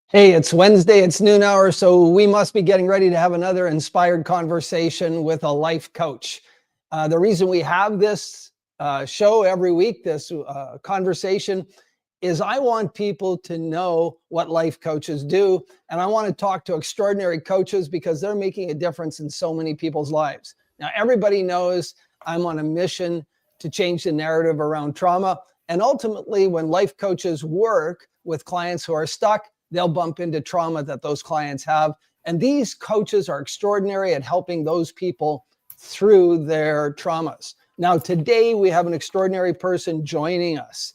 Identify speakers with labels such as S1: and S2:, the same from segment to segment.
S1: Hey, it's Wednesday, it's noon hour, so we must be getting ready to have another inspired conversation with a life coach. The reason we have this show every week, this conversation, is I want people to know what life coaches do. And I want to talk to extraordinary coaches because they're making a difference in so many people's lives. Now, everybody knows I'm on a mission to change the narrative around trauma. And ultimately, when life coaches work with clients who are stuck, they'll bump into trauma that those clients have. And these coaches are extraordinary at helping those people through their traumas. Now, today we have an extraordinary person joining us.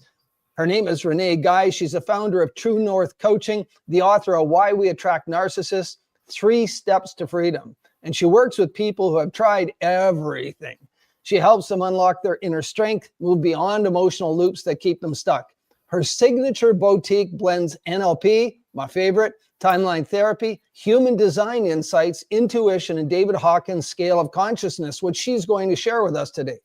S1: Her name is Renée Guay. She's the founder of True North Coaching, the author of Why We Attract Narcissists, 3 Steps to Freedom. And she works with people who have tried everything. She helps them unlock their inner strength, move beyond emotional loops that keep them stuck. Her signature boutique blends NLP, my favorite, timeline therapy, human design insights, intuition, and David Hawkins' scale of consciousness, which she's going to share with us today,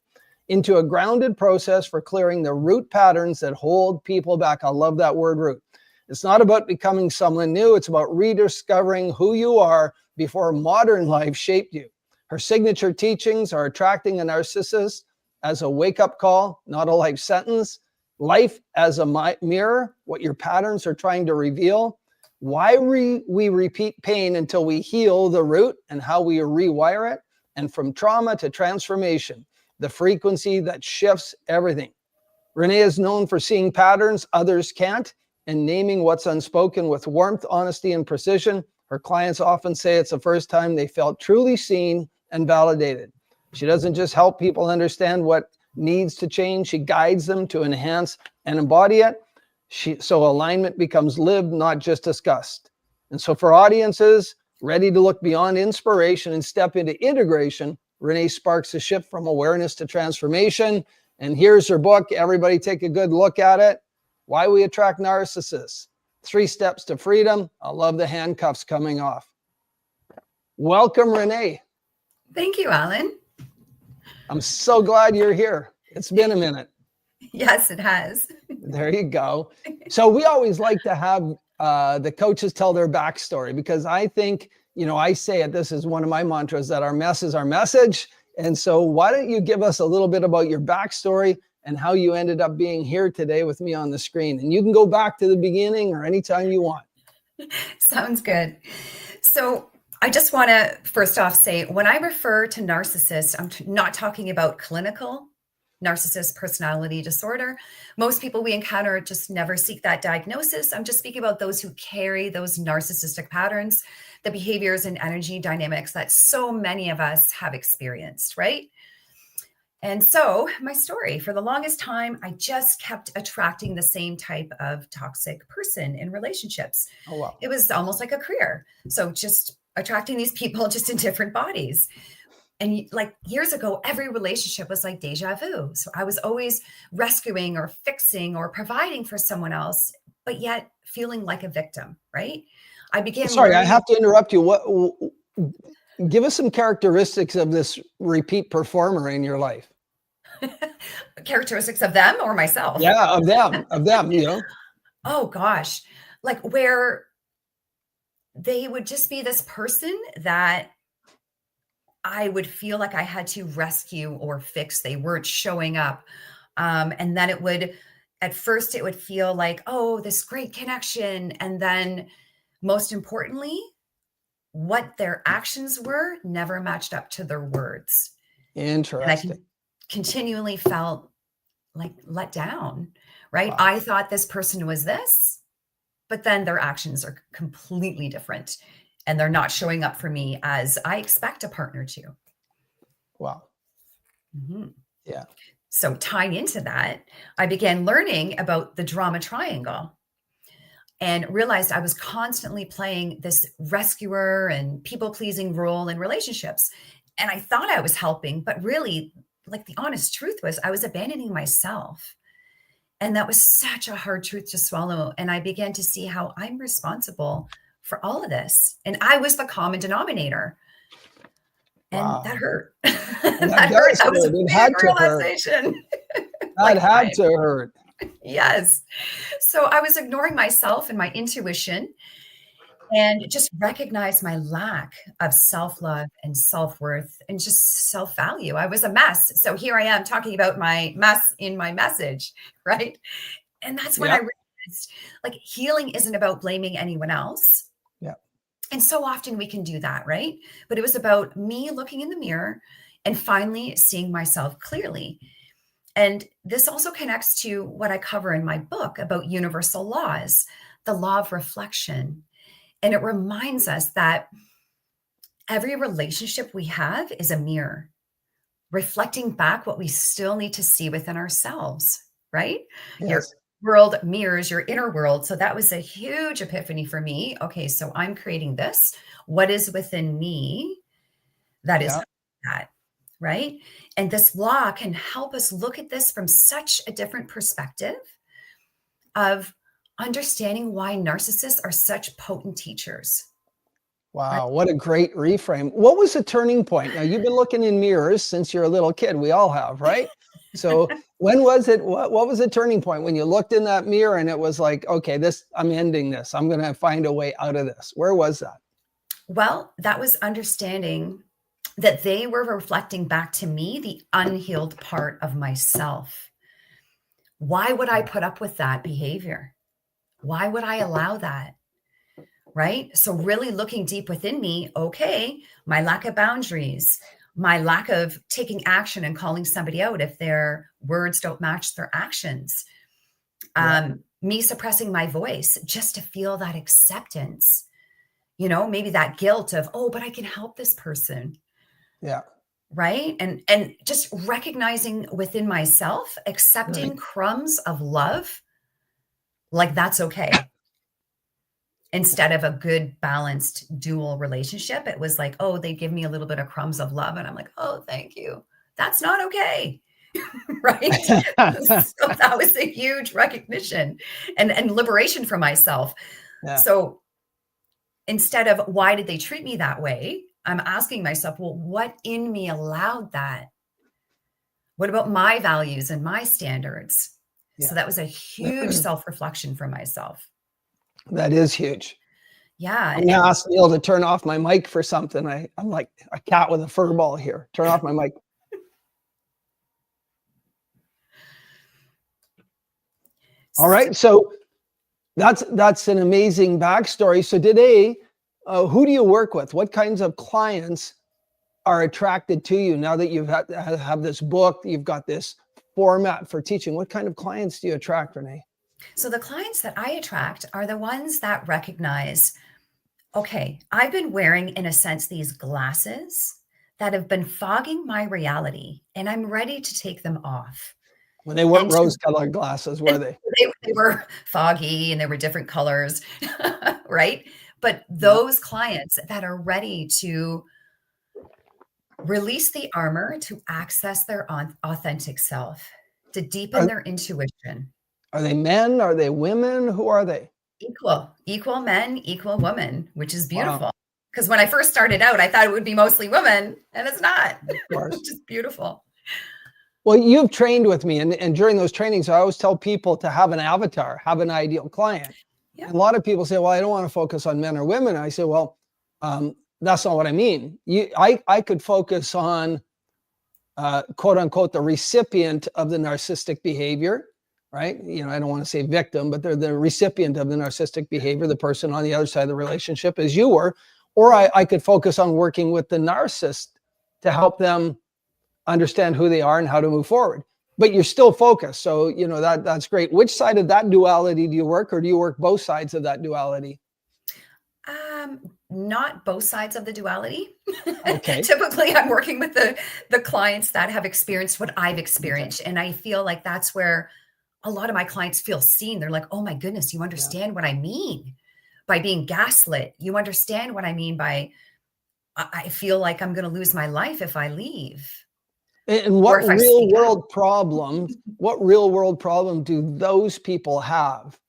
S1: into a grounded process for clearing the root patterns that hold people back. I love that word, root. It's not about becoming someone new. It's about rediscovering who you are before modern life shaped you. Her signature teachings are attracting a narcissist as a wake-up call, not a life sentence. Life as a mirror, what your patterns are trying to reveal, why we repeat pain until we heal the root and how we rewire it, and from trauma to transformation, the frequency that shifts everything. Renée is known for seeing patterns others can't and naming what's unspoken with warmth, honesty, and precision. Her clients often say it's the first time they felt truly seen and validated. She doesn't just help people understand what needs to change. She guides them to enhance and embody it. So alignment becomes lived, not just discussed. And so for audiences ready to look beyond inspiration and step into integration, Renée sparks a shift from awareness to transformation. And here's her book. Everybody take a good look at it. Why We Attract Narcissists, 3 Steps to Freedom. I love the handcuffs coming off. Welcome, Renée.
S2: Thank you, Allen.
S1: I'm so glad you're here. It's been a minute.
S2: Yes, it has.
S1: There you go. So we always like to have the coaches tell their backstory because I think, I say it, this is one of my mantras, that our mess is our message. And so why don't you give us a little bit about your backstory and how you ended up being here today with me on the screen. And you can go back to the beginning or anytime you want.
S2: Sounds good. So I just want to first off say, when I refer to narcissist, I'm not talking about clinical narcissist personality disorder. Most people we encounter just never seek that diagnosis. I'm just speaking about those who carry those narcissistic patterns, the behaviors and energy dynamics that so many of us have experienced, right? And so my story, for the longest time, I just kept attracting the same type of toxic person in relationships.
S1: Oh, wow.
S2: It was almost like a career. So just attracting these people just in different bodies. And like years ago, every relationship was like deja vu. So I was always rescuing or fixing or providing for someone else, but yet feeling like a victim, right? I began
S1: Sorry,
S2: learning.
S1: I have to interrupt you. Give us some characteristics of this repeat performer in your life.
S2: Characteristics of them or myself?
S1: Yeah, of them,
S2: Oh gosh, like where they would just be this person that I would feel like I had to rescue or fix. They weren't showing up. And then at first it would feel like, oh, this great connection. And then most importantly, what their actions were never matched up to their words.
S1: Interesting.
S2: And I continually felt like let down, right?
S1: Wow.
S2: I thought this person was this, but then their actions are completely different. And they're not showing up for me as I expect a partner to.
S1: Wow.
S2: Mm-hmm.
S1: Yeah.
S2: So tying into that, I began learning about the drama triangle and realized I was constantly playing this rescuer and people-pleasing role in relationships. And I thought I was helping, but really, like the honest truth was I was abandoning myself. And that was such a hard truth to swallow. And I began to see how I'm responsible for all of this. And I was the common denominator. And
S1: Wow.
S2: that hurt.
S1: That
S2: hurt. That was a
S1: It had
S2: big
S1: to hurt.
S2: realization.
S1: That had to hurt.
S2: Yes. So I was ignoring myself and my intuition. and just recognize my lack of self-love and self-worth and just self-value. I was a mess. So here I am talking about my mess in my message, right? And that's when I
S1: Yeah.
S2: realized, like, healing isn't about blaming anyone else.
S1: Yeah.
S2: And so often we can do that, right? But it was about me looking in the mirror and finally seeing myself clearly. And this also connects to what I cover in my book about universal laws, the law of reflection. And it reminds us that every relationship we have is a mirror, reflecting back what we still need to see within ourselves, right? Your
S1: Yes.
S2: world mirrors your inner world. So that was a huge epiphany for me. Okay, so I'm creating this. What is within me that is
S1: Yeah.
S2: that, right? And this law can help us look at this from such a different perspective of understanding why narcissists are such potent teachers. Right?
S1: Wow, what a great reframe. What was the turning point? Now, you've been looking in mirrors since you're a little kid. We all have, right? So when was it, what was the turning point when you looked in that mirror and it was like, okay, I'm ending this. I'm going to find a way out of this. Where was that?
S2: Well, that was understanding that they were reflecting back to me the unhealed part of myself. Why would I put up with that behavior? Why would I allow that? Right? So really looking deep within me, okay, my lack of boundaries, my lack of taking action and calling somebody out if their words don't match their actions, me suppressing my voice just to feel that acceptance, maybe that guilt of, oh, but I can help this person.
S1: Yeah.
S2: Right. And just recognizing within myself, accepting
S1: Right.
S2: crumbs of love, like that's okay. Instead of a good, balanced dual relationship, it was like, oh, they give me a little bit of crumbs of love. And I'm like, oh, thank you. That's not okay. Right. So that was a huge recognition and liberation for myself.
S1: Yeah.
S2: So instead of why did they treat me that way? I'm asking myself, well, what in me allowed that? What about my values and my standards?
S1: Yeah.
S2: So that was a huge self-reflection for myself.
S1: That is huge.
S2: Yeah.
S1: I'm going to ask Neil to turn off my mic for something. I'm like a cat with a fur ball here. Turn off my mic. All right. So that's an amazing backstory. So today, who do you work with? What kinds of clients are attracted to you now that you've have this book, you've got this format for teaching? What kind of clients do you attract, Renée?
S2: So the clients that I attract are the ones that recognize, okay, I've been wearing, in a sense, these glasses that have been fogging my reality, and I'm ready to take them off.
S1: When they weren't rose-colored glasses, were they?
S2: They were foggy and they were different colors, right? But those clients that are ready to release the armor to access their authentic self, to deepen their intuition.
S1: Are they men? Are they women? Who are they?
S2: Equal men, equal women, which is beautiful. Because when I first started out, I thought it would be mostly women, and it's not.
S1: Of course.
S2: Which is beautiful.
S1: Well, you've trained with me, and during those trainings, I always tell people to have an avatar, have an ideal client. Yeah. And a lot of people say, well, I don't want to focus on men or women. I say, well, that's not what I mean. I could focus on, quote unquote, the recipient of the narcissistic behavior, right? I don't want to say victim, but they're the recipient of the narcissistic behavior, the person on the other side of the relationship, as you were. Or I could focus on working with the narcissist to help them understand who they are and how to move forward. But you're still focused. So, that's great. Which side of that duality do you work, or do you work both sides of that duality?
S2: Not both sides of the duality.
S1: Okay.
S2: Typically, I'm working with the clients that have experienced what I've experienced. Okay. And I feel like that's where a lot of my clients feel seen. They're like, oh my goodness, you understand what I mean by being gaslit. You understand what I mean by, I feel like I'm going to lose my life if I leave.
S1: And what real world problem do those people have,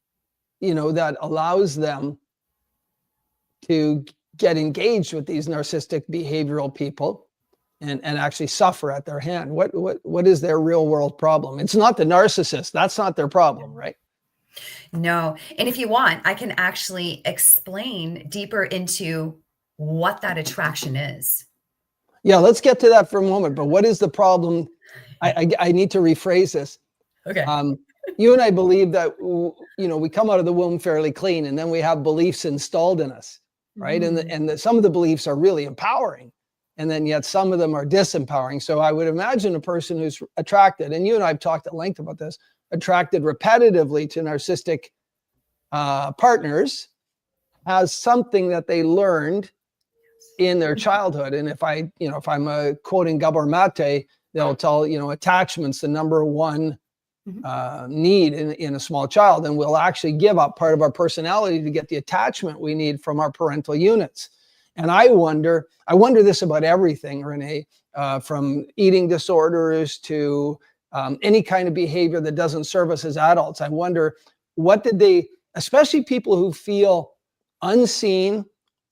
S1: that allows them to get engaged with these narcissistic behavioral people and actually suffer at their hand? What is their real world problem? It's not the narcissist. That's not their problem, right?
S2: No. And if you want, I can actually explain deeper into what that attraction is.
S1: Yeah, let's get to that for a moment. But what is the problem? I need to rephrase this.
S2: Okay.
S1: You and I believe that, we come out of the womb fairly clean, and then we have beliefs installed in us, right? Some of the beliefs are really empowering, and then yet some of them are disempowering. So I would imagine a person who's attracted, and you and I have talked at length about this, attracted repetitively to narcissistic partners, has something that they learned in their childhood. And if I'm quoting Gabor Mate, they'll tell, attachment's the number one need in a small child, and we'll actually give up part of our personality to get the attachment we need from our parental units. And I wonder this about everything, Renée, from eating disorders to any kind of behavior that doesn't serve us as adults. I wonder, what did they, especially people who feel unseen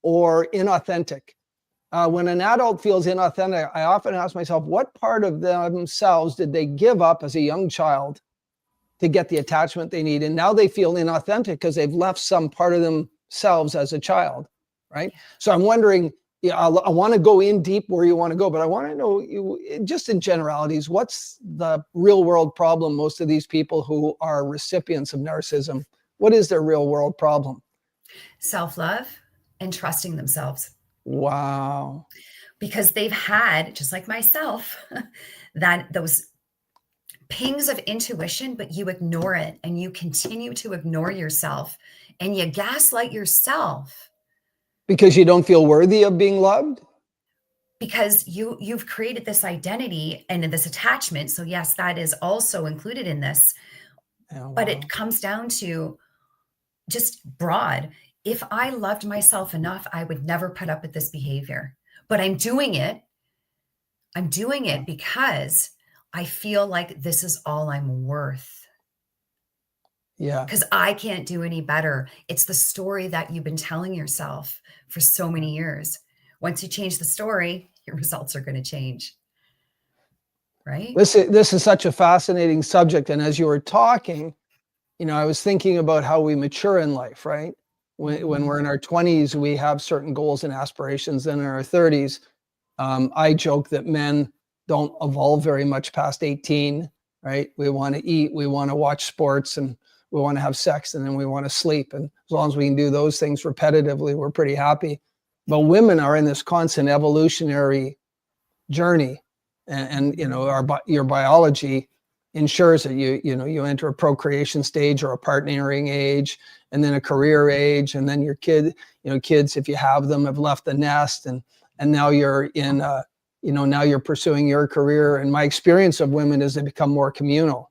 S1: or inauthentic. When an adult feels inauthentic, I often ask myself, what part of themselves did they give up as a young child to get the attachment they need? And now they feel inauthentic because they've left some part of themselves as a child, right? So I'm wondering, I want to go in deep where you want to go, but I want to know, just in generalities, what's the real world problem most of these people who are recipients of narcissism, what is their real world problem?
S2: Self-love and trusting themselves.
S1: Wow.
S2: Because they've had, just like myself, those pings of intuition, but you ignore it and you continue to ignore yourself and you gaslight yourself.
S1: Because you don't feel worthy of being loved?
S2: Because you've created this identity and this attachment. So yes, that is also included in this. Oh, wow. But it comes down to just broad. If I loved myself enough, I would never put up with this behavior. But I'm doing it. I'm doing it because I feel like this is all I'm worth.
S1: Yeah.
S2: Because I can't do any better. It's the story that you've been telling yourself for so many years. Once you change the story, your results are going to change. Right?
S1: This is such a fascinating subject. And as you were talking, I was thinking about how we mature in life, right? When we're in our 20s, we have certain goals and aspirations. Then in our 30s, I joke that men don't evolve very much past 18, right? We want to eat, we want to watch sports, and we want to have sex, and then we want to sleep. And as long as we can do those things repetitively, we're pretty happy. But women are in this constant evolutionary journey. And your biology ensures that you enter a procreation stage or a partnering age, and then a career age, and then your kids, if you have them, have left the nest, and now you're in now you're pursuing your career. And my experience of women is they become more communal,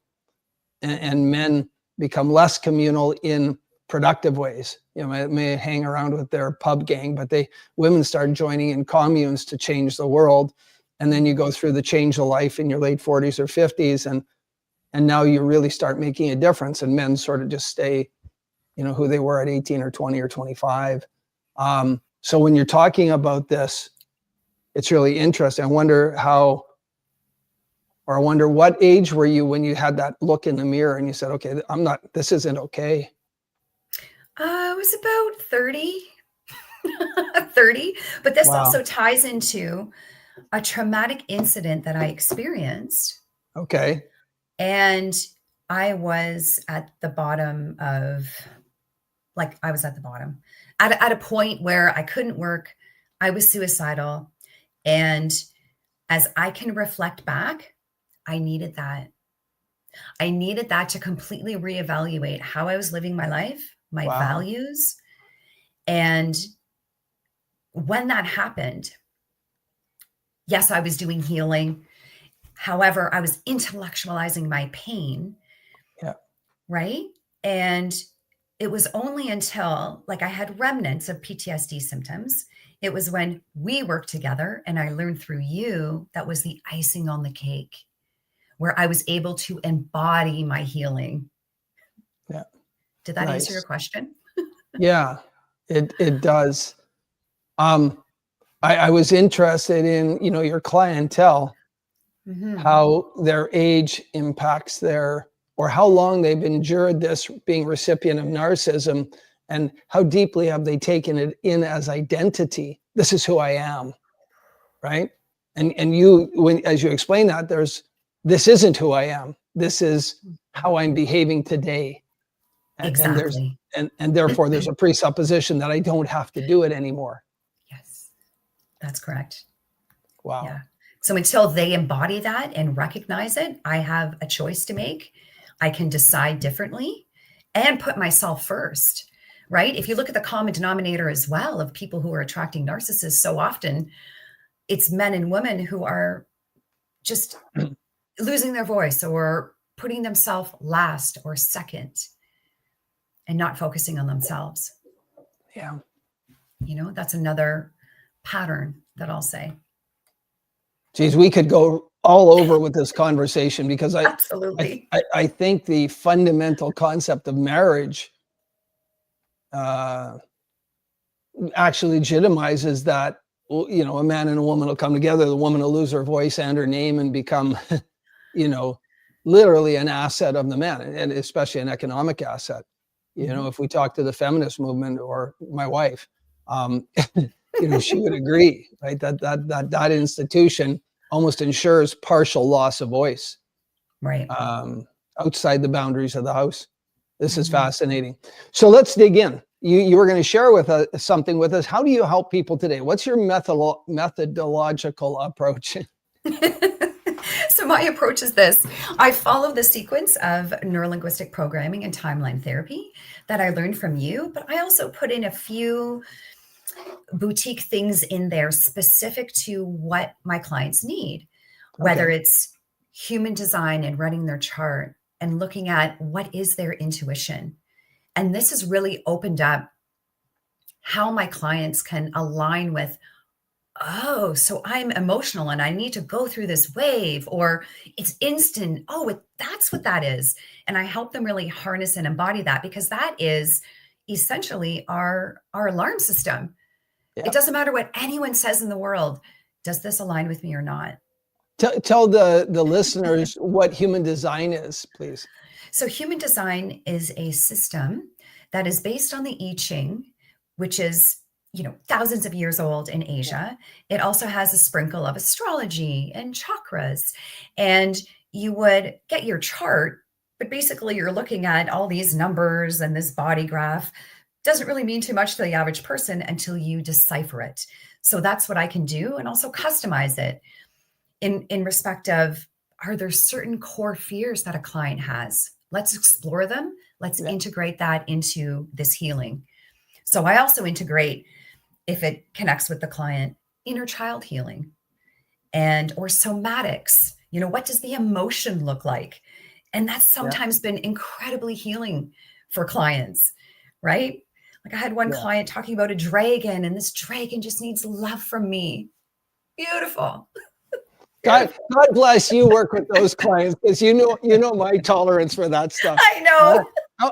S1: and men become less communal in productive ways. May hang around with their pub gang, but women start joining in communes to change the world. And then you go through the change of life in your late 40s or 50s, and now you really start making a difference, and men sort of just stay, who they were at 18 or 20 or 25. So when you're talking about this, it's really interesting. I wonder what age were you when you had that look in the mirror and you said, okay, this isn't okay?
S2: I was about 30, 30, but this
S1: Wow.
S2: also ties into a traumatic incident that I experienced.
S1: Okay.
S2: And I was at the bottom of, at a point where I couldn't work. I was suicidal. And as I can reflect back, I needed that. I needed that to completely reevaluate how I was living my life, my
S1: Wow.
S2: values. And when that happened, yes, I was doing healing. However, I was intellectualizing my pain.
S1: Yeah.
S2: Right. And it was only until I had remnants of PTSD symptoms. It was when we worked together and I learned through you, that was the icing on the cake, where I was able to embody my healing.
S1: Yeah.
S2: Did that answer your question?
S1: Yeah, it does. I was interested in, your clientele, how their age impacts their or how long they've endured this being recipient of narcissism, and how deeply have they taken it in as identity. This is who I am, right? And you, as you explain that, this isn't who I am. This is how I'm behaving today.
S2: Exactly.
S1: And therefore there's a presupposition that I don't have to do it anymore.
S2: Yes, that's correct.
S1: Wow.
S2: Yeah. So until they embody that and recognize it, I have a choice to make. I can decide differently and put myself first, right? If you look at the common denominator as well of people who are attracting narcissists, so often it's men and women who are just losing their voice or putting themselves last or second and not focusing on themselves.
S1: Yeah.
S2: That's another pattern that I'll say.
S1: Geez, we could go all over with this conversation, because
S2: Absolutely.
S1: I think the fundamental concept of marriage actually legitimizes that, a man and a woman will come together, the woman will lose her voice and her name and become, literally an asset of the man, and especially an economic asset. If we talk to the feminist movement or my wife, she would agree, right? That institution almost ensures partial loss of voice,
S2: Right.
S1: outside the boundaries of the house. This is fascinating. So let's dig in. You were going to share with us something with us. How do you help people today? What's your methodological approach?
S2: So my approach is this. I follow the sequence of neurolinguistic programming and timeline therapy that I learned from you, but I also put in a few boutique things in there specific to what my clients need, whether it's human design and running their chart and looking at what is their intuition. And this has really opened up how my clients can align with, oh, so I'm emotional and I need to go through this wave, or it's instant. Oh, that's what that is. And I help them really harness and embody that, because that is essentially our alarm system. Yeah. It doesn't matter what anyone says in the world. Does this align with me or not?
S1: Tell the listeners what human design is, please.
S2: So human design is a system that is based on the I Ching, which is, thousands of years old in Asia. It also has a sprinkle of astrology and chakras. And you would get your chart, but basically you're looking at all these numbers and this body graph. Doesn't really mean too much to the average person until you decipher it. So that's what I can do, and also customize it in respect of, are there certain core fears that a client has? Let's explore them. Let's integrate that into this healing. So I also integrate, if it connects with the client, inner child healing or somatics. What does the emotion look like? And that's sometimes been incredibly healing for clients, right? Like I had one client talking about a dragon, and this dragon just needs love from me. Beautiful.
S1: God bless you work with those clients, because you know my tolerance for that stuff.
S2: I know.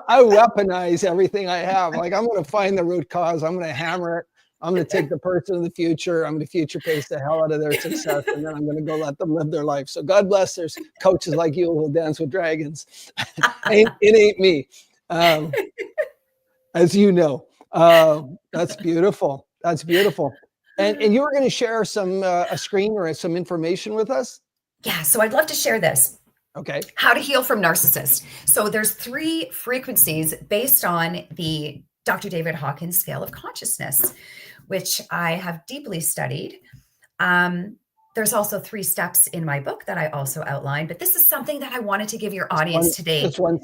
S1: I weaponize everything I have. Like, I'm going to find the root cause. I'm going to hammer it. I'm going to take the person of the future. I'm going to future pace the hell out of their success, and then I'm going to go let them live their life. So God bless, there's coaches like you who will dance with dragons. It ain't me, as you know. That's beautiful. That's beautiful. And you were going to share a screen or some information with us?
S2: Yeah, so I'd love to share this.
S1: Okay.
S2: How to heal from narcissists. So there's 3 frequencies based on the Dr. David Hawkins scale of consciousness, which I have deeply studied. There's also 3 steps in my book that I also outlined, but this is something that I wanted to give your audience today.
S1: It's one.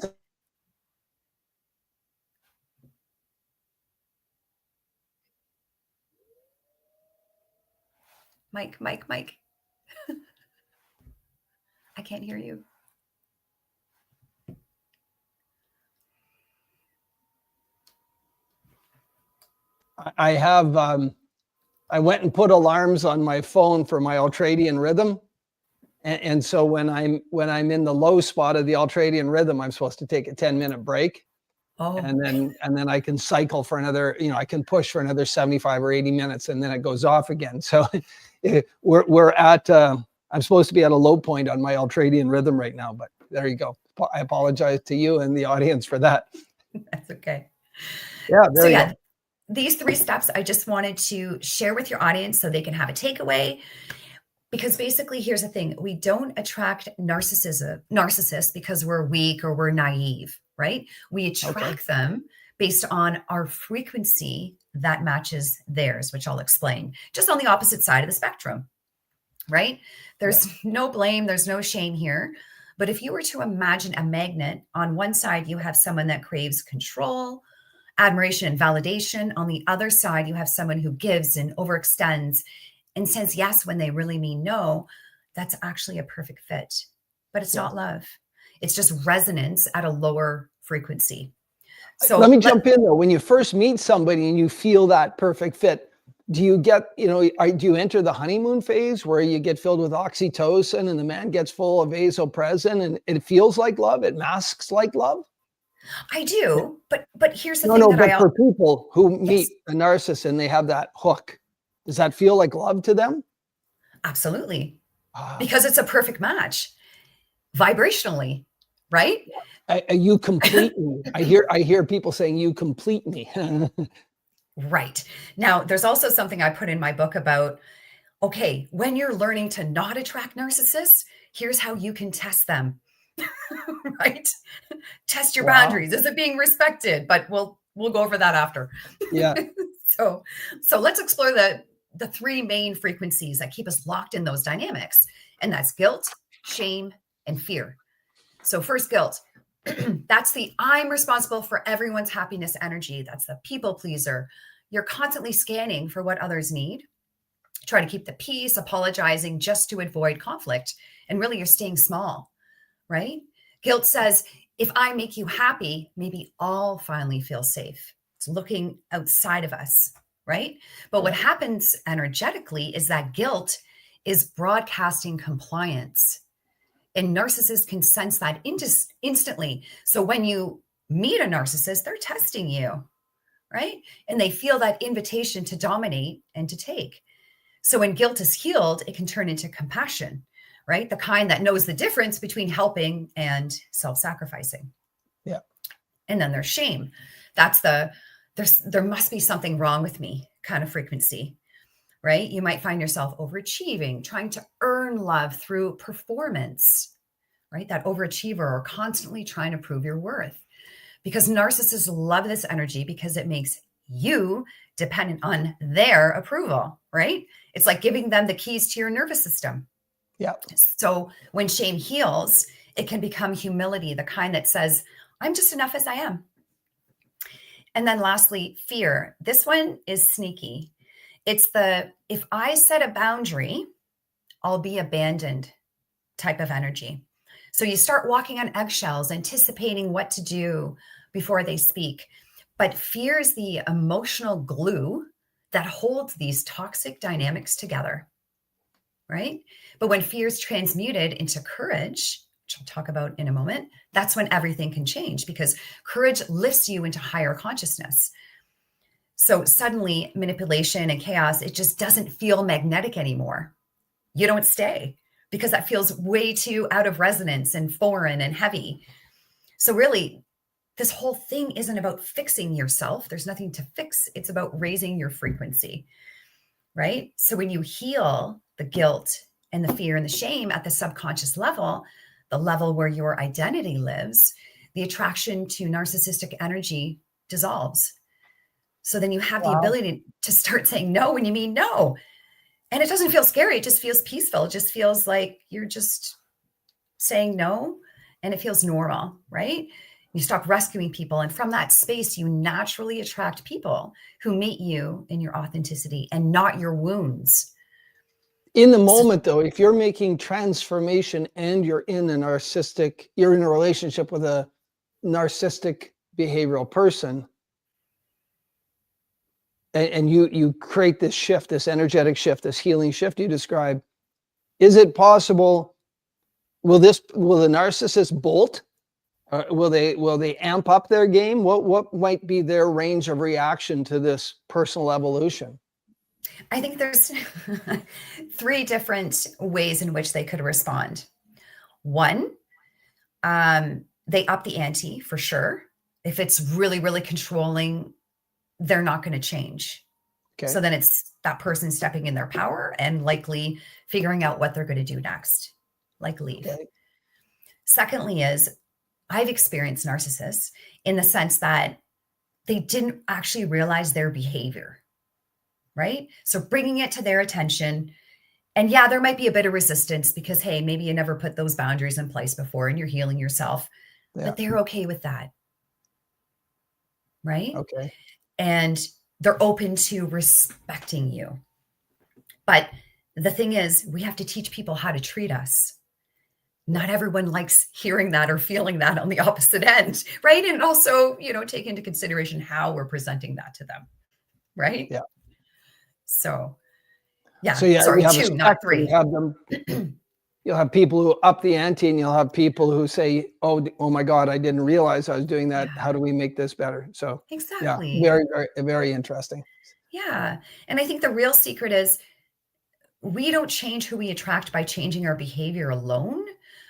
S2: Mike. I can't hear you.
S1: I have, I went and put alarms on my phone for my ultradian rhythm. And so when I'm in the low spot of the ultradian rhythm, I'm supposed to take a 10-minute break. Oh. And then I can cycle for another, I can push for another 75 or 80 minutes, and then it goes off again. So we're at, I'm supposed to be at a low point on my ultradian rhythm right now, but there you go. I apologize to you and the audience for that.
S2: That's okay.
S1: Yeah,
S2: So
S1: there you
S2: yeah,
S1: go.
S2: these 3 steps I just wanted to share with your audience so they can have a takeaway. Because basically, here's the thing. We don't attract narcissists because we're weak or we're naive, right? We attract them based on our frequency that matches theirs, which I'll explain, just on the opposite side of the spectrum, right? There's no blame, there's no shame here. But if you were to imagine a magnet, on one side, you have someone that craves control, admiration, and validation. On the other side, you have someone who gives and overextends and says yes when they really mean no. That's actually a perfect fit, but it's not love. It's just resonance at a lower frequency. So
S1: let me jump in though. When you first meet somebody and you feel that perfect fit, do you get, do you enter the honeymoon phase where you get filled with oxytocin and the man gets full of vasopressin and it feels like love? It masks like love?
S2: I do, but here's the
S1: No,
S2: thing
S1: no,
S2: that
S1: but
S2: I
S1: for people who meet
S2: yes,
S1: a narcissist and they have that hook, does that feel like love to them?
S2: absolutely, because it's a perfect match vibrationally, right?
S1: You complete me. I hear people saying you complete me.
S2: Right. Now, there's also something I put in my book about, okay, when you're learning to not attract narcissists, here's how you can test them, right? Test your
S1: Wow.
S2: boundaries. Is it being respected? But we'll go over that after.
S1: Yeah.
S2: So let's explore the 3 main frequencies that keep us locked in those dynamics. And that's guilt, shame, and fear. So first, guilt. That's the I'm responsible for everyone's happiness energy. That's the people pleaser. You're constantly scanning for what others need, try to keep the peace, apologizing just to avoid conflict. And really, you're staying small, right? Guilt says, if I make you happy, maybe I'll finally feel safe. It's looking outside of us, right? But what happens energetically is that guilt is broadcasting compliance. And narcissists can sense that instantly. So when you meet a narcissist, they're testing you, right? And they feel that invitation to dominate and to take. So when guilt is healed, it can turn into compassion, right? The kind that knows the difference between helping and self-sacrificing.
S1: Yeah.
S2: And then there's shame. That's there must be something wrong with me kind of frequency, right? You might find yourself overachieving, trying to earn love through performance, right? That overachiever, or constantly trying to prove your worth. Because narcissists love this energy because it makes you dependent on their approval, right? It's like giving them the keys to your nervous system.
S1: Yeah.
S2: So when shame heals, it can become humility, the kind that says, I'm just enough as I am. And then lastly, fear. This one is sneaky. It's if I set a boundary, I'll be abandoned type of energy. So you start walking on eggshells, anticipating what to do before they speak. But fear is the emotional glue that holds these toxic dynamics together, right? But when fear is transmuted into courage, which I'll talk about in a moment, that's when everything can change, because courage lifts you into higher consciousness. So suddenly manipulation and chaos, it just doesn't feel magnetic anymore. You don't stay because that feels way too out of resonance and foreign and heavy. So really, this whole thing isn't about fixing yourself. There's nothing to fix. It's about raising your frequency, right? So when you heal the guilt and the fear and the shame at the subconscious level, the level where your identity lives, the attraction to narcissistic energy dissolves. So then you have the ability to start saying no when you mean no. And it doesn't feel scary. It just feels peaceful. It just feels like you're just saying no, and it feels normal, right? You stop rescuing people. And from that space, you naturally attract people who meet you in your authenticity and not your wounds.
S1: In the moment, though, if you're making transformation and you're in a relationship with a narcissistic behavioral person, and you create this shift, this energetic shift, this healing shift you describe, is it possible, will the narcissist bolt? Will they amp up their game? What might be their range of reaction to this personal evolution?
S2: I think there's 3 different ways in which they could respond. One, they up the ante for sure. If it's really, really controlling, they're not going to change.
S1: Okay.
S2: So then it's that person stepping in their power and likely figuring out what they're going to do next, like leave.
S1: Okay.
S2: Secondly is I've experienced narcissists in the sense that they didn't actually realize their behavior, right? So bringing it to their attention. And yeah, there might be a bit of resistance because, hey, maybe you never put those boundaries in place before and you're healing yourself, but they're okay with that, right?
S1: Okay.
S2: And they're open to respecting you. But the thing is, we have to teach people how to treat us. Not everyone likes hearing that or feeling that on the opposite end, right? And also, take into consideration how we're presenting that to them, right?
S1: Yeah.
S2: So, yeah.
S1: So yeah,
S2: sorry,
S1: you have
S2: 2,
S1: a
S2: not
S1: spectrum.
S2: 3.
S1: You have them. You'll have people who up the ante, and you'll have people who say, "Oh my God, I didn't realize I was doing that.
S2: Yeah.
S1: How do we make this better?" So
S2: Exactly.
S1: yeah, very, very, very interesting.
S2: Yeah. And I think the real secret is we don't change who we attract by changing our behavior alone.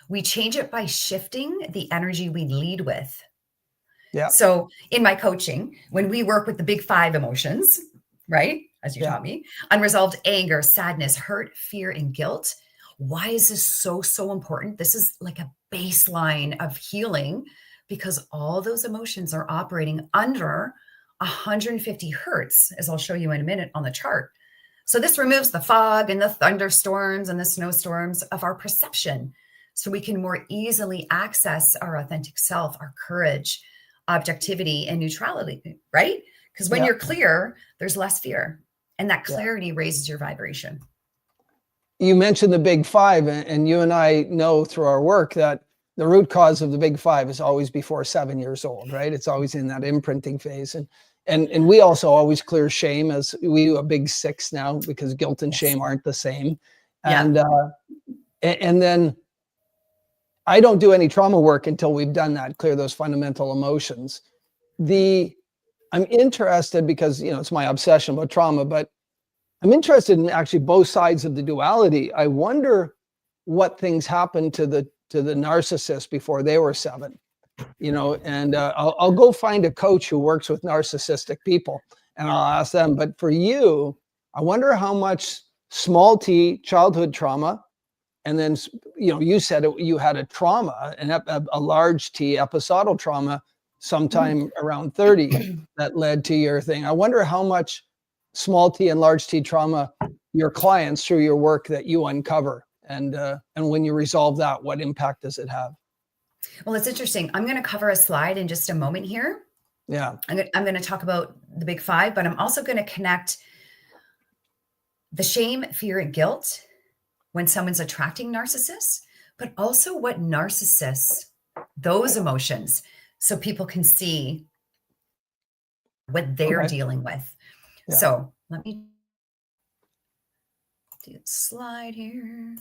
S2: We change it by shifting the energy we lead with.
S1: Yeah.
S2: So in my coaching, when we work with the big 5 emotions, right? As you
S1: Yeah.
S2: taught me, unresolved anger, sadness, hurt, fear, and guilt. Why is this so important? This is like a baseline of healing because all those emotions are operating under 150 hertz, as I'll show you in a minute on the chart. So this removes the fog and the thunderstorms and the snowstorms of our perception so we can more easily access our authentic self, our courage, objectivity, and neutrality, right? Because when you're clear, there's less fear, and that clarity raises your vibration.
S1: You mentioned the big 5, and you and I know through our work that the root cause of the big 5 is always before 7 years old, right? It's always in that imprinting phase. And we also always clear shame, as we do a big 6 now, because guilt and shame aren't the same. And then I don't do any trauma work until we've done that, clear those fundamental emotions. I'm interested because, it's my obsession about trauma, but I'm interested in actually both sides of the duality. I wonder what things happened to the narcissist before they were 7, and I'll go find a coach who works with narcissistic people and I'll ask them. But for you, I wonder how much small t childhood trauma, and then, you said you had a trauma, a large T episodal trauma sometime around 30 that led to your thing. I wonder how much small t and large T trauma your clients through your work that you uncover, and when you resolve that, what impact does it have?
S2: Well, it's interesting. I'm going to cover a slide in just a moment here.
S1: Yeah.
S2: I'm going to talk about the big 5, but I'm also going to connect the shame, fear, and guilt when someone's attracting narcissists, but also what narcissists, those emotions, so people can see what they're dealing with. Yeah. So let me do a slide here.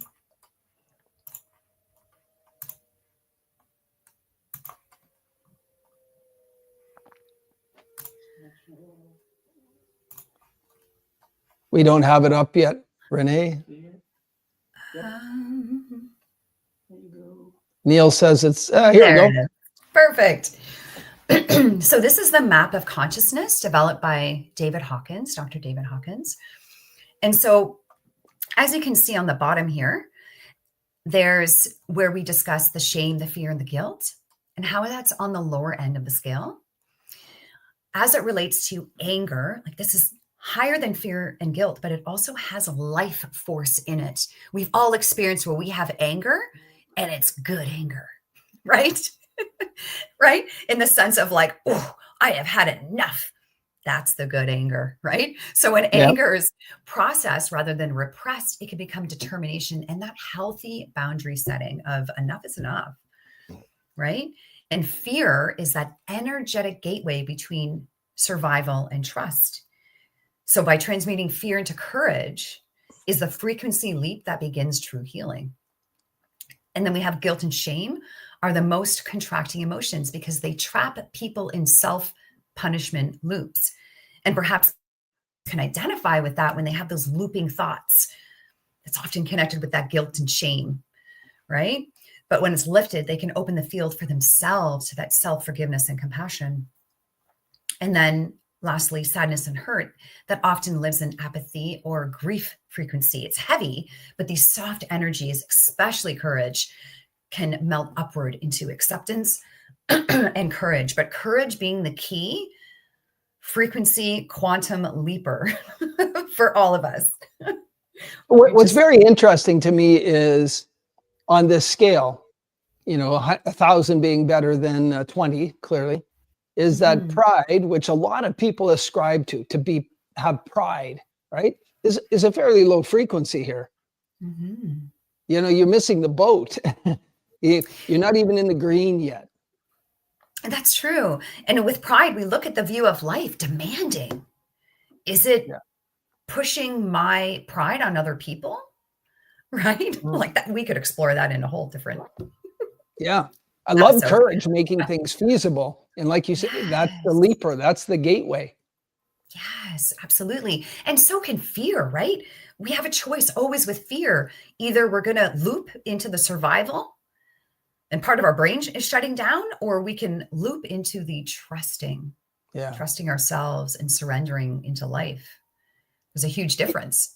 S1: We don't have it up yet, Renee. Neil says it's here we go.
S2: Perfect. So this is the map of consciousness developed by David Hawkins, Dr. David Hawkins. And so as you can see on the bottom here, there's where we discuss the shame, the fear, and the guilt, and how that's on the lower end of the scale. As it relates to anger, like this is higher than fear and guilt, but it also has a life force in it. We've all experienced where we have anger and it's good anger, right? Right? In the sense of like, oh, I have had enough. That's the good anger, right? So when anger is processed rather than repressed, it can become determination and that healthy boundary setting of enough is enough, right? And fear is that energetic gateway between survival and trust. So by transmuting fear into courage is the frequency leap that begins true healing. And then we have guilt and shame are the most contracting emotions because they trap people in self-punishment loops. And perhaps can identify with that when they have those looping thoughts. It's often connected with that guilt and shame, right? But when it's lifted, they can open the field for themselves to that self-forgiveness and compassion. And then lastly, sadness and hurt that often lives in apathy or grief frequency. It's heavy, but these soft energies, especially courage, can melt upward into acceptance and courage. But courage being the key frequency quantum leaper for all of us.
S1: What's very interesting to me is on this scale, 1,000 being better than 20, clearly, is that pride, which a lot of people ascribe to have pride, right, is a fairly low frequency here. You're missing the boat. You're not even in the green yet.
S2: That's true. And with pride, we look at the view of life demanding. Is it pushing my pride on other people? Right? Like that, we could explore that in a whole different.
S1: Yeah. I love courage, making things feasible. And like you said, that's the leaper, that's the gateway.
S2: Yes, absolutely. And so can fear, right? We have a choice always with fear. Either we're going to loop into the survival and part of our brain is shutting down, or we can loop into the trusting ourselves and surrendering into life. There's a huge difference.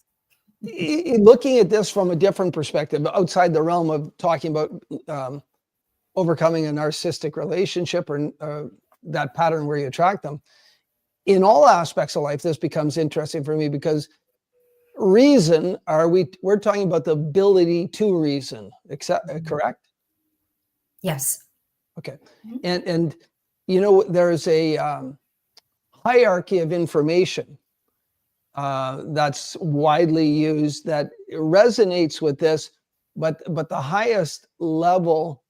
S1: Looking at this from a different perspective, outside the realm of talking about overcoming a narcissistic relationship or that pattern where you attract them, in all aspects of life, this becomes interesting for me because reason, we're talking about the ability to reason, correct?
S2: Yes.
S1: Okay. And there's a hierarchy of information that's widely used that resonates with this, but the highest level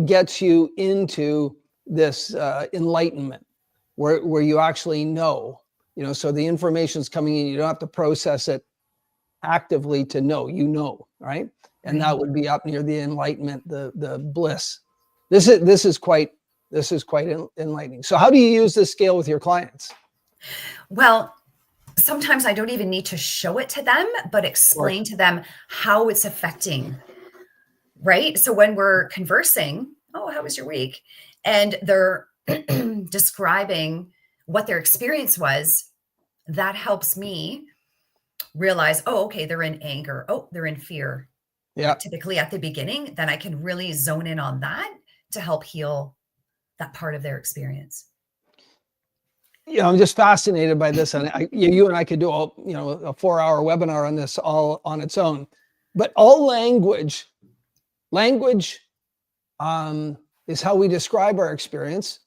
S1: gets you into this enlightenment where you actually know, so the information's coming in, you don't have to process it actively to know, right? And that would be up near the enlightenment, the bliss. This is quite enlightening. So how do you use this scale with your clients?
S2: Well, sometimes I don't even need to show it to them, but explain to them how it's affecting, right? So when we're conversing, oh, how was your week? And they're describing what their experience was, that helps me realize, oh, okay, they're in anger. Oh, they're in fear. Yeah. Typically at the beginning, then I can really zone in on that to help heal that part of their experience.
S1: I'm just fascinated by this, and you and I could do a 4-hour webinar on this all on its own. But all language is how we describe our experience.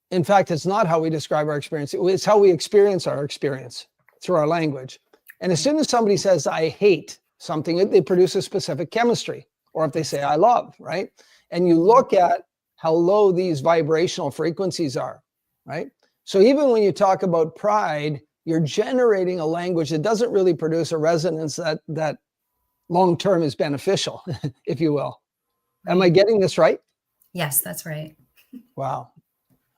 S1: In fact, it's not how we describe our experience. It's how we experience our experience through our language. And as soon as somebody says, I hate something, they produce a specific chemistry. Or if they say, I love, right? And you look at how low these vibrational frequencies are, right? So even when you talk about pride, you're generating a language that doesn't really produce a resonance that long-term is beneficial, if you will. Am I getting this right?
S2: Yes, that's right.
S1: Wow.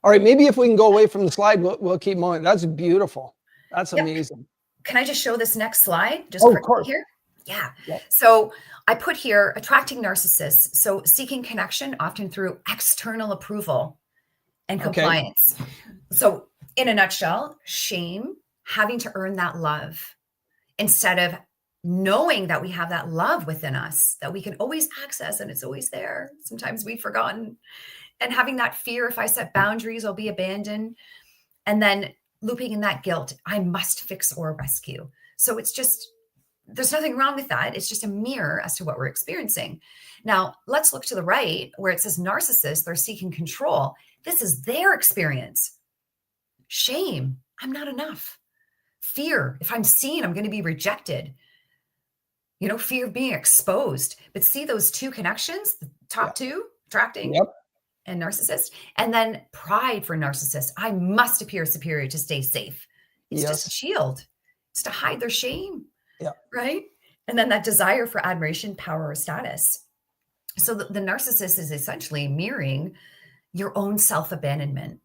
S1: All right, maybe if we can go away from the slide, we'll keep moving. That's beautiful. That's amazing.
S2: Can I just show this next slide? Just
S1: of course.
S2: Here? Yeah. So I put here, attracting narcissists. So seeking connection, often through external approval and compliance. So in a nutshell, shame, having to earn that love instead of knowing that we have that love within us that we can always access and it's always there. Sometimes we've forgotten. And having that fear, if I set boundaries, I'll be abandoned. And then looping in that guilt, I must fix or rescue. So it's just, there's nothing wrong with that. It's just a mirror as to what we're experiencing. Now, let's look to the right where it says narcissists, they're seeking control. This is their experience. Shame, I'm not enough. Fear, if I'm seen, I'm going to be rejected. Fear of being exposed. But see those two connections, the top two, attracting and narcissist, and then pride for narcissists. I must appear superior to stay safe. It's just a shield. It's to hide their shame. Right? And then that desire for admiration, power, or status. So the narcissist is essentially mirroring your own self-abandonment.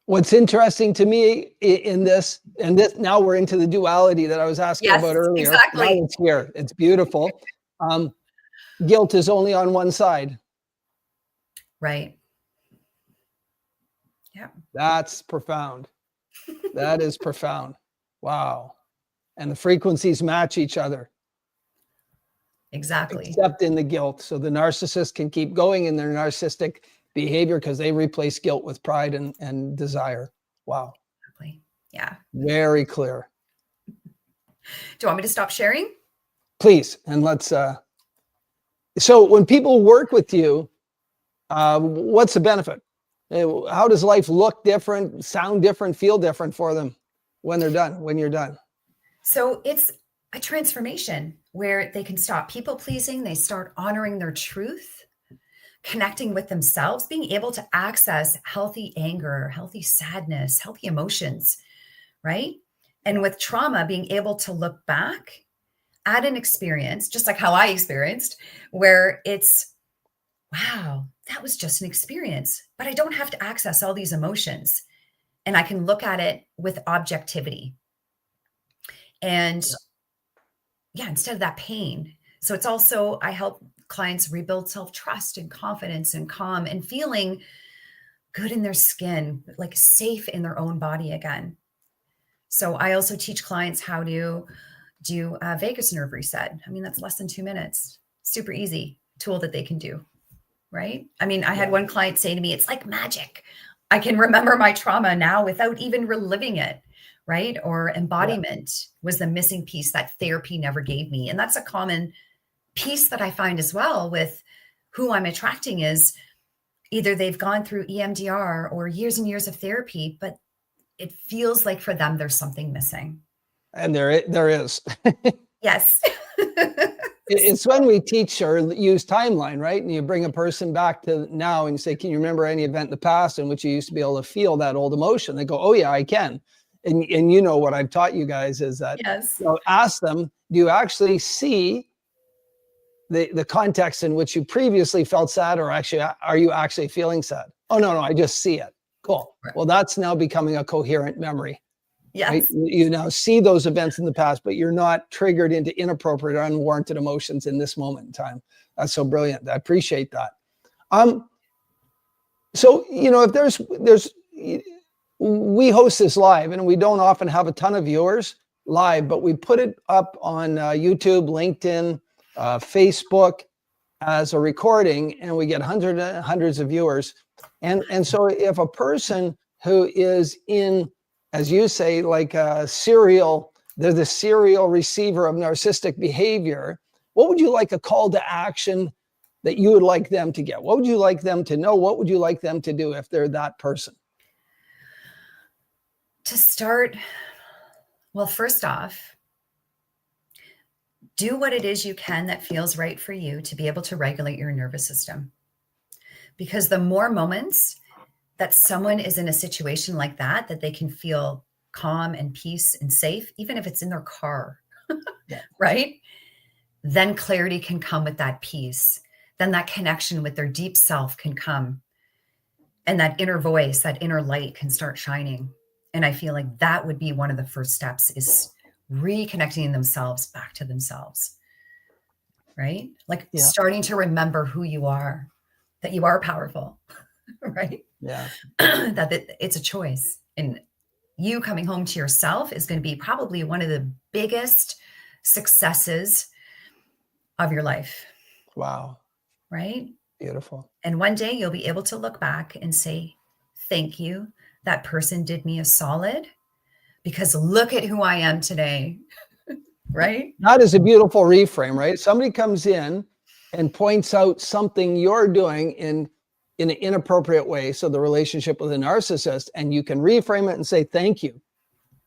S1: What's interesting to me in this, and this now we're into the duality that I was asking about earlier.
S2: Exactly.
S1: Now it's here. It's beautiful. Guilt is only on one side.
S2: Right. Yeah.
S1: That's profound. That is profound. Wow. And the frequencies match each other.
S2: Exactly.
S1: Except in the guilt. So the narcissist can keep going in their narcissistic behavior because they replace guilt with pride and desire. Wow.
S2: Exactly. Yeah.
S1: Very clear.
S2: Do you want me to stop sharing?
S1: Please. And let's, so when people work with you, what's the benefit? How does life look different, sound different, feel different for them when they're done, when you're done?
S2: So it's a transformation where they can stop people pleasing. They start honoring their truth, connecting with themselves, being able to access healthy anger, healthy sadness, healthy emotions, right? And with trauma, being able to look back at an experience, just like how I experienced, where it's, wow, that was just an experience, but I don't have to access all these emotions. And I can look at it with objectivity. And yeah, instead of that pain. So it's also, I help clients rebuild self-trust and confidence and calm and feeling good in their skin, like safe in their own body again. So I also teach clients how to do a vagus nerve reset. I mean, that's less than 2 minutes. Super easy tool that they can do, right? I mean, I had one client say to me, it's like magic. I can remember my trauma now without even reliving it. Right? Or embodiment was the missing piece that therapy never gave me. And that's a common piece that I find as well with who I'm attracting is either they've gone through EMDR or years and years of therapy, but it feels like for them, there's something missing.
S1: And there is.
S2: Yes.
S1: It's when we teach or use timeline, right? And you bring a person back to now and you say, can you remember any event in the past in which you used to be able to feel that old emotion? They go, oh yeah, I can. And you know what I've taught you guys is that,
S2: Yes.
S1: you know, ask them, do you actually see the context in which you previously felt sad, or actually, are you actually feeling sad? Oh, no, I just see it. Cool.
S2: Right.
S1: Well, that's now becoming a coherent memory.
S2: Yes.
S1: Right? You now see those events in the past, but you're not triggered into inappropriate or unwarranted emotions in this moment in time. That's so brilliant. I appreciate that. So, you know, if there's we host this live and we don't often have a ton of viewers live, but we put it up on YouTube, LinkedIn, Facebook as a recording, and we get hundreds of viewers. And so if a person who is in, as you say, like they're the serial receiver of narcissistic behavior, what would you like a call to action that you would like them to get? What would you like them to know? What would you like them to do if they're that person?
S2: To start, well, first off, do what it is you can that feels right for you to be able to regulate your nervous system. Because the more moments that someone is in a situation like that they can feel calm and peace and safe, even if it's in their car, right? Then clarity can come with that peace. Then that connection with their deep self can come. And that inner voice, that inner light can start shining. And I feel like that would be one of the first steps, is reconnecting themselves back to themselves, right? Like starting to remember who you are, that you are powerful, right?
S1: Yeah.
S2: That it's a choice. And you coming home to yourself is going to be probably one of the biggest successes of your life.
S1: Wow.
S2: Right?
S1: Beautiful.
S2: And one day you'll be able to look back and say, thank you. That person did me a solid, because look at who I am today. Right?
S1: That is a beautiful reframe, right? Somebody comes in and points out something you're doing in an inappropriate way. So the relationship with a narcissist, and you can reframe it and say, thank you.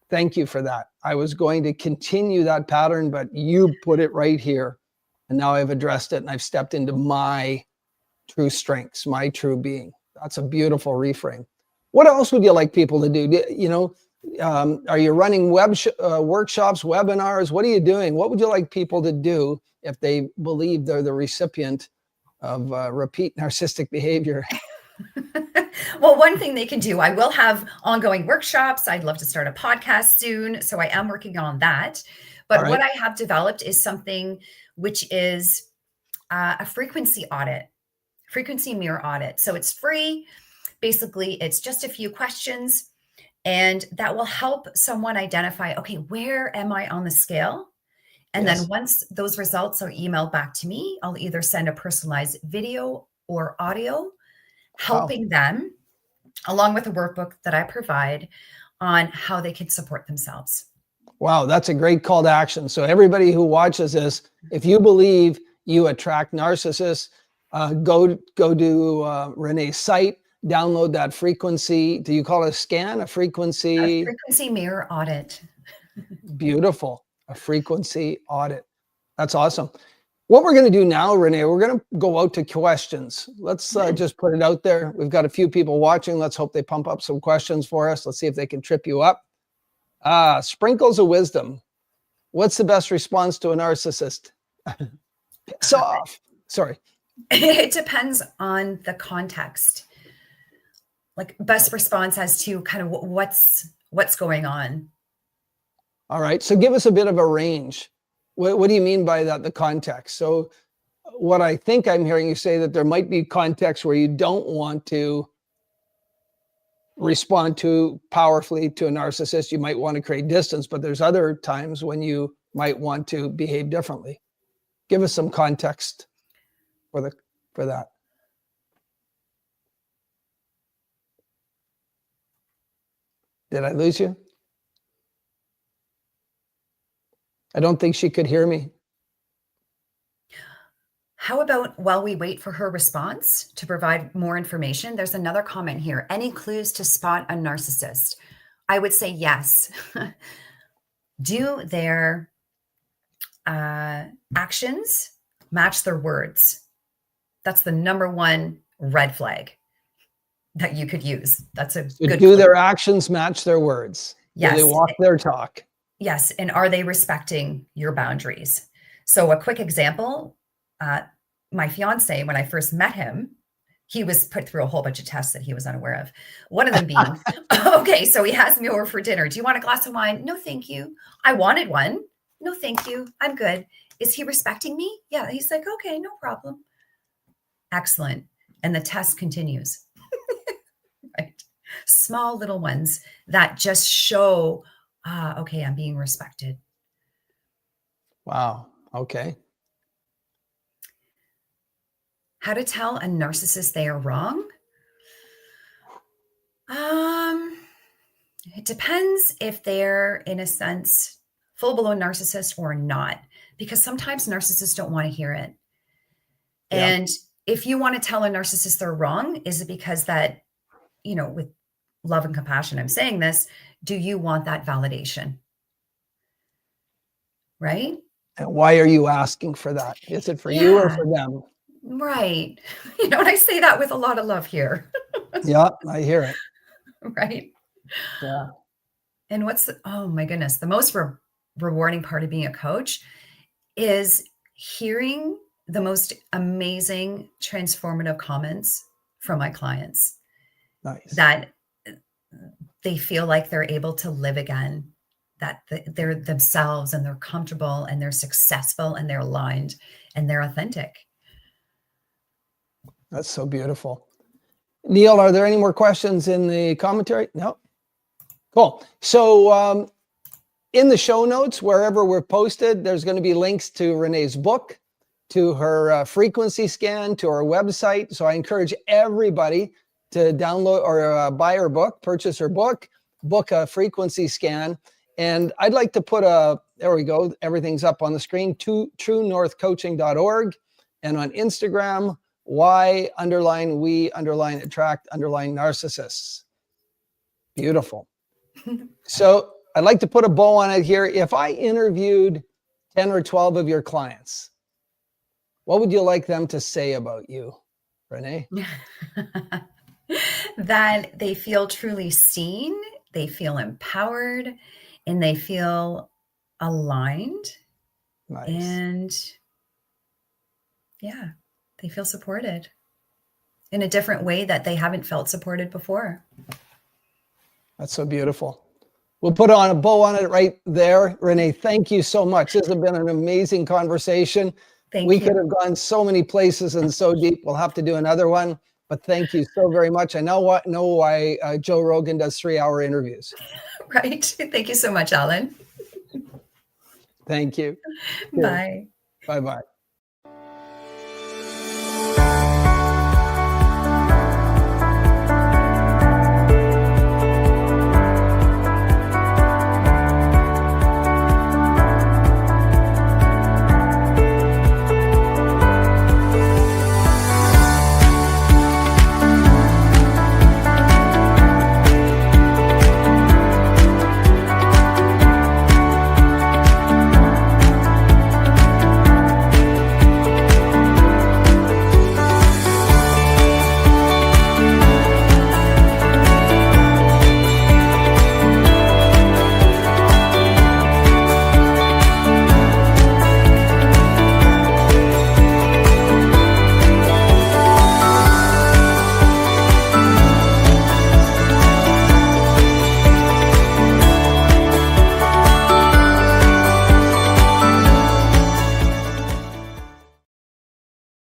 S1: Thank you for that. I was going to continue that pattern, but you put it right here. And now I've addressed it and I've stepped into my true strengths, my true being. That's a beautiful reframe. What else would you like people to do? You know, are you running workshops, webinars? What are you doing? What would you like people to do if they believe they're the recipient of repeat narcissistic behavior?
S2: Well, one thing they can do, I will have ongoing workshops. I'd love to start a podcast soon. So I am working on that. But what I have developed is something which is a frequency audit, frequency mirror audit. So it's free. Basically, it's just a few questions, and that will help someone identify, okay, where am I on the scale? And then once those results are emailed back to me, I'll either send a personalized video or audio helping them, along with a workbook that I provide on how they can support themselves.
S1: Wow, that's a great call to action. So everybody who watches this, if you believe you attract narcissists, go to Renée's site, download that frequency. Do you call it a scan? A frequency?
S2: A frequency mirror audit.
S1: Beautiful. A frequency audit. That's awesome. What we're going to do now, Renée, we're going to go out to questions. Let's just put it out there. We've got a few people watching. Let's hope they pump up some questions for us. Let's see if they can trip you up. Sprinkles of wisdom. What's the best response to a narcissist? Piss off. Sorry.
S2: It depends on the context. Like best response as to kind of what's going on.
S1: All right. So give us a bit of a range. What do you mean by that, the context? So what I think I'm hearing you say that there might be contexts where you don't want to respond too powerfully to a narcissist. You might want to create distance, but there's other times when you might want to behave differently. Give us some context for that. Did I lose you? I don't think she could hear me.
S2: How about while we wait for her response to provide more information, there's another comment here. Any clues to spot a narcissist? I would say yes. Do their actions match their words? That's the number one red flag that you could use. That's a good
S1: Do their actions match their words?
S2: Yes.
S1: Do they walk their talk?
S2: Yes. And are they respecting your boundaries? So a quick example, my fiance, when I first met him, he was put through a whole bunch of tests that he was unaware of. One of them being, okay, so he has me over for dinner. Do you want a glass of wine? No, thank you. I wanted one. No, thank you. I'm good. Is he respecting me? Yeah. He's like, okay, no problem. Excellent. And the test continues. Right. Small little ones that just show, okay, I'm being respected.
S1: Wow. Okay.
S2: How to tell a narcissist they are wrong? It depends if they're, in a sense, full-blown narcissist or not, because sometimes narcissists don't want to hear it. Yeah. And if you want to tell a narcissist they're wrong, is it because that, with love and compassion, I'm saying this, do you want that validation? Right?
S1: And why are you asking for that? Is it for you or for them?
S2: Right. And I say that with a lot of love here.
S1: Yeah, I hear it.
S2: Right.
S1: Yeah.
S2: And oh my goodness, the most rewarding part of being a coach is hearing the most amazing transformative comments from my clients.
S1: Nice.
S2: That they feel like they're able to live again, that they're themselves and they're comfortable and they're successful and they're aligned and they're authentic.
S1: That's so beautiful. Neil, are there any more questions in the commentary? No? Cool. So in the show notes, wherever we're posted, there's going to be links to Renée's book, to her frequency scan, to her website. So I encourage everybody to download or buy her book, purchase her book, book a frequency scan. And I'd like to put there we go. Everything's up on the screen, truenorthcoaching.org, and on Instagram, Y_we_attract_narcissists. Beautiful. So I'd like to put a bow on it here. If I interviewed 10 or 12 of your clients, what would you like them to say about you, Renée?
S2: That they feel truly seen, they feel empowered, and they feel aligned.
S1: Nice.
S2: And they feel supported in a different way that they haven't felt supported before.
S1: That's so beautiful. We'll put a bow on it right there. Renée, thank you so much. This has been an amazing conversation.
S2: Thank
S1: We
S2: you.
S1: could have gone so many places and so deep. We'll have to do another one. But thank you so very much. I know why Joe Rogan does 3-hour interviews.
S2: Right. Thank you so much, Allen.
S1: Thank you.
S2: Bye.
S1: Bye-bye.